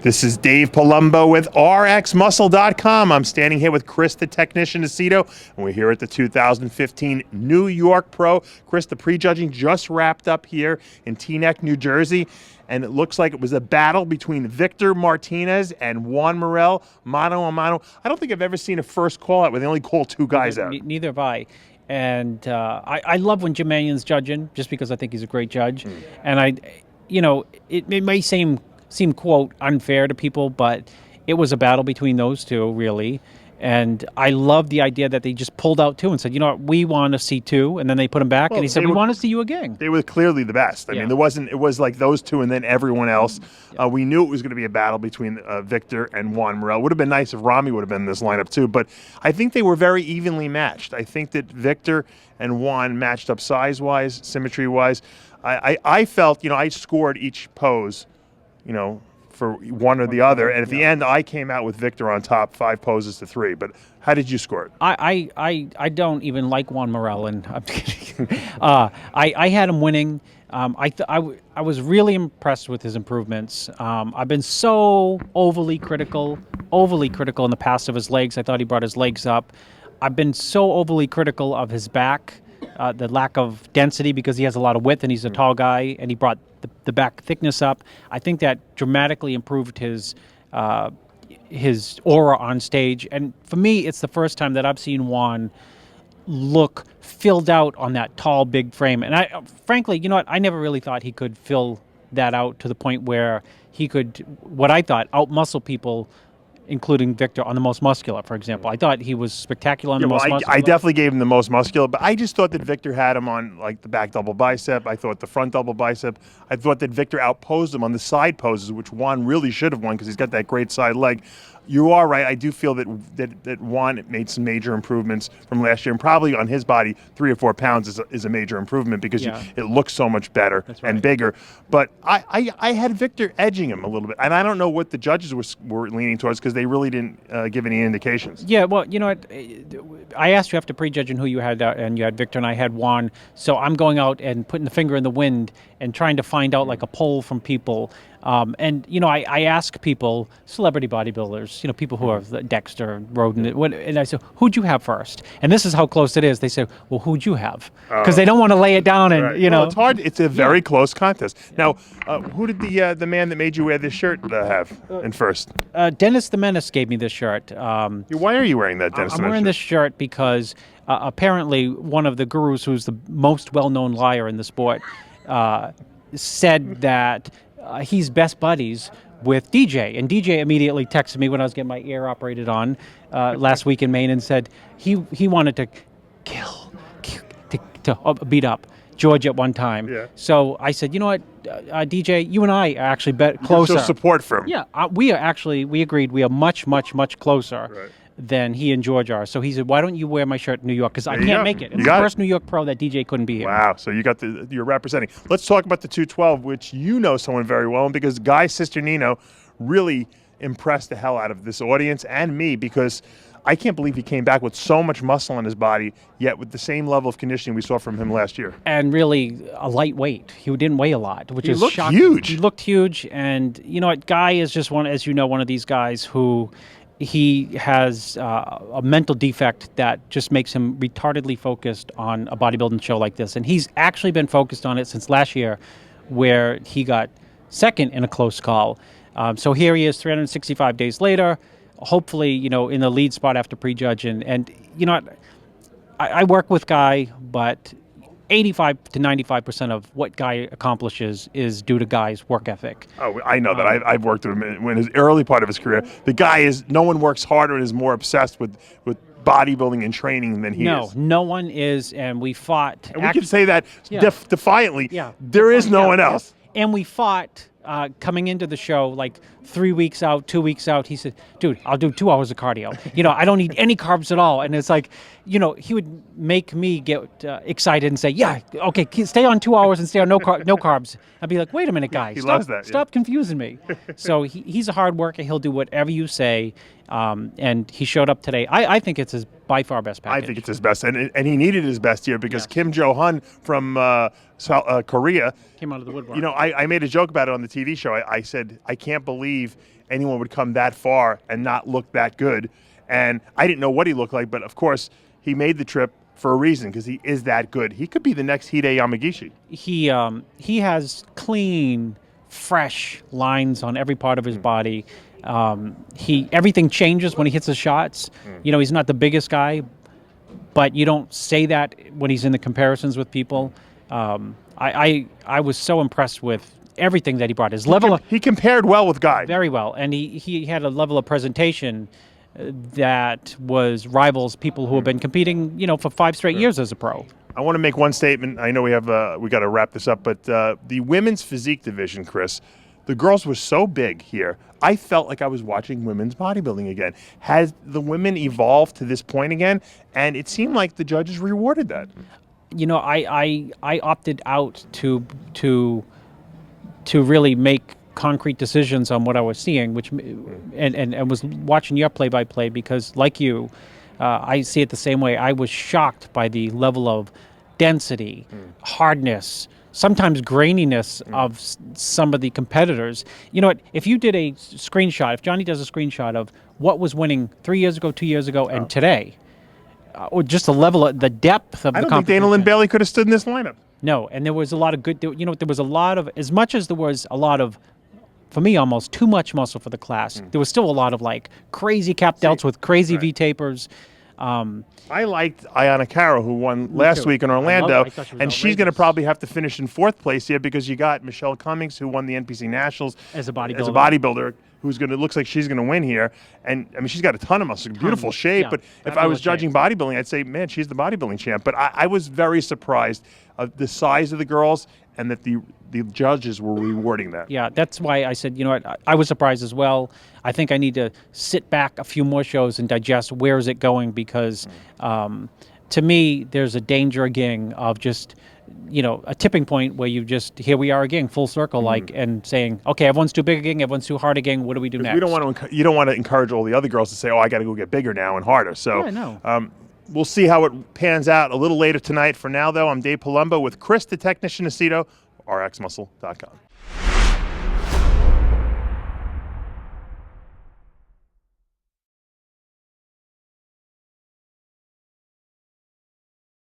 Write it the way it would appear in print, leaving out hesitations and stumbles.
This is Dave Palumbo with RxMuscle.com. I'm standing here with Chris, the technician Aceto, and we're here at the 2015 New York Pro. Chris, the prejudging just wrapped up here in Teaneck, New Jersey, and it looks like it was a battle between Victor Martinez and Juan Morel, mano a mano. I don't think I've ever seen a first call out where they only call two guys out. Neither have I. And I love when Jim Mannion's judging, just because I think he's a great judge. And it may seem quote unfair to people, but it was a battle between those two, really. And I love the idea that they just pulled out two and said, you know what, we want to see two, and then they put him back, and he said, we want to see you again. They were clearly the best. I mean, it was like those two and then everyone else. We knew it was going to be a battle between Victor and Juan Morel. Would have been nice if Rami would have been in this lineup too, but I think they were very evenly matched. I think that Victor and Juan matched up size-wise, symmetry-wise. I felt, I scored each pose, for one or the other, and at the end, I came out with Victor on top, 5 poses to 3. But how did you score it? I don't even like Juan Morel, and I'm kidding. I had him winning. I was really impressed with his improvements. I've been so overly critical in the past of his legs. I thought he brought his legs up. I've been so overly critical of his back, the lack of density, because he has a lot of width and he's a tall guy, and he brought the back thickness up. I think that dramatically improved his aura on stage. And for me, it's the first time that I've seen Juan look filled out on that tall, big frame. And I, frankly, you know what? I never really thought he could fill that out to the point where he could, what I thought, outmuscle people, including Victor, on the most muscular, for example. I thought he was spectacular on the most muscular. I definitely gave him the most muscular, but I just thought that Victor had him on like the back double bicep. I thought the front double bicep. I thought that Victor outposed him on the side poses, which Juan really should have won because he's got that great side leg. You are right. I do feel that Juan made some major improvements from last year, and probably on his body, 3 or 4 pounds is a major improvement because it looks so much better and bigger. But I had Victor edging him a little bit, and I don't know what the judges were leaning towards because they really didn't give any indications. Yeah, well, you know what? I asked you after prejudging who you had, and you had Victor, and I had Juan. So I'm going out and putting the finger in the wind and trying to find out like a poll from people. And I ask people, celebrity bodybuilders, people who are Dexter, Roden, and I say, who'd you have first? And this is how close it is. They say, well, who'd you have? Because they don't want to lay it down and, Well, it's hard. It's a very close contest. Now, who did the man that made you wear this shirt have in first? Dennis the Menace gave me this shirt. Why are you wearing that, Dennis the Menace? I'm wearing this shirt because apparently one of the gurus who's the most well-known liar in the sport said that he's best buddies with DJ, and DJ immediately texted me when I was getting my ear operated on last week in Maine and said he wanted to beat up George at one time. Yeah. So I said, you know what, DJ, you and I are actually closer. You show support for him. Yeah, we agreed we are much, much, much closer than he and George are. So he said, why don't you wear my shirt in New York? Because I can't make it. It's the first New York Pro that DJ couldn't be here. Wow, so you're representing. Let's talk about the 212, which you know someone very well, because Guy Cisternino really impressed the hell out of this audience and me, because I can't believe he came back with so much muscle in his body, yet with the same level of conditioning we saw from him last year. And really a lightweight. He didn't weigh a lot, which is shocking. Huge. He looked huge, and you know what? Guy is just one of these guys who he has a mental defect that just makes him retardedly focused on a bodybuilding show like this. And he's actually been focused on it since last year, where he got second in a close call. So here he is 365 days later, hopefully, in the lead spot after prejudge. And I work with Guy, but 85 to 95% of what Guy accomplishes is due to Guy's work ethic. Oh, I know that. I've worked with him in his early part of his career. The guy no one works harder and is more obsessed with bodybuilding and training than he is. No one is, and we fought. And we can say that defiantly. Yeah. There is no one else. And we fought coming into the show, like 3 weeks out, 2 weeks out. He said, dude, I'll do 2 hours of cardio. I don't need any carbs at all. And it's like, he would make me get excited and say, "Yeah, okay, stay on 2 hours and stay on no carbs." I'd be like, "Wait a minute, guy, he stop, loves that, yeah. stop confusing me." So he's a hard worker. He'll do whatever you say, and he showed up today. I think it's his by far best package. I think it's his best, and he needed his best here because Yes. Kim Jo-hun from Korea Came out of the woodwork. I made a joke about it on the TV show. I said, I can't believe anyone would come that far and not look that good. And I didn't know what he looked like, but of course, he made the trip for a reason because he is that good. He could be the next Hide Yamagishi. He has clean, fresh lines on every part of his body. Everything changes when he hits his shots. He's not the biggest guy, but you don't say that when he's in the comparisons with people. I was so impressed with everything that he brought. His level He compared well with Guy. very well, and he had a level of presentation that was rivals people who have been competing, for 5 straight years as a pro. I want to make one statement. I know we got to wrap this up, but the women's physique division, Chris, the girls were so big here. I felt like I was watching women's bodybuilding again. Has the women evolved to this point again? And it seemed like the judges rewarded that. I opted out to really make concrete decisions on what I was seeing, which and was watching your play-by-play because, like you, I see it the same way. I was shocked by the level of density, hardness, sometimes graininess of some of the competitors. You know what? If you did a screenshot, if Johnny does a screenshot of what was winning 3 years ago, 2 years ago, and today, or just the level of the depth of I the don't think Dana Lynn Bailey could have stood in this lineup. No, and there was a lot of good. There was a lot of, as much as there was a lot of, for me, almost too much muscle for the class. There was still a lot of crazy cap delts with crazy V tapers. I liked Ayana Caro, who won last too. week in I Orlando, thought she was and she's going to outrageous. probably have to finish in 4th place here because you got Michelle Cummings, who won the NPC Nationals As a bodybuilder. who's looks like she's going to win here. And I mean, she's got a ton of muscle, beautiful shape. yeah, But if I fabulous was judging shape. bodybuilding, I'd say, man, she's the bodybuilding champ. But I was very surprised of the size of the girls and that the judges were rewarding that. Yeah, that's why I said, I was surprised as well. I think I need to sit back a few more shows and digest where is it going because to me, there's a danger again of just, a tipping point where you just, here we are again, full circle, and saying, okay, everyone's too big again, everyone's too hard again, what do we do next? You don't want to encourage all the other girls to say, oh, I got to go get bigger now and harder. So Yeah, no. we'll see how it pans out a little later tonight. For now, though, I'm Dave Palumbo with Chris, the technician Aceto, rxmuscle.com.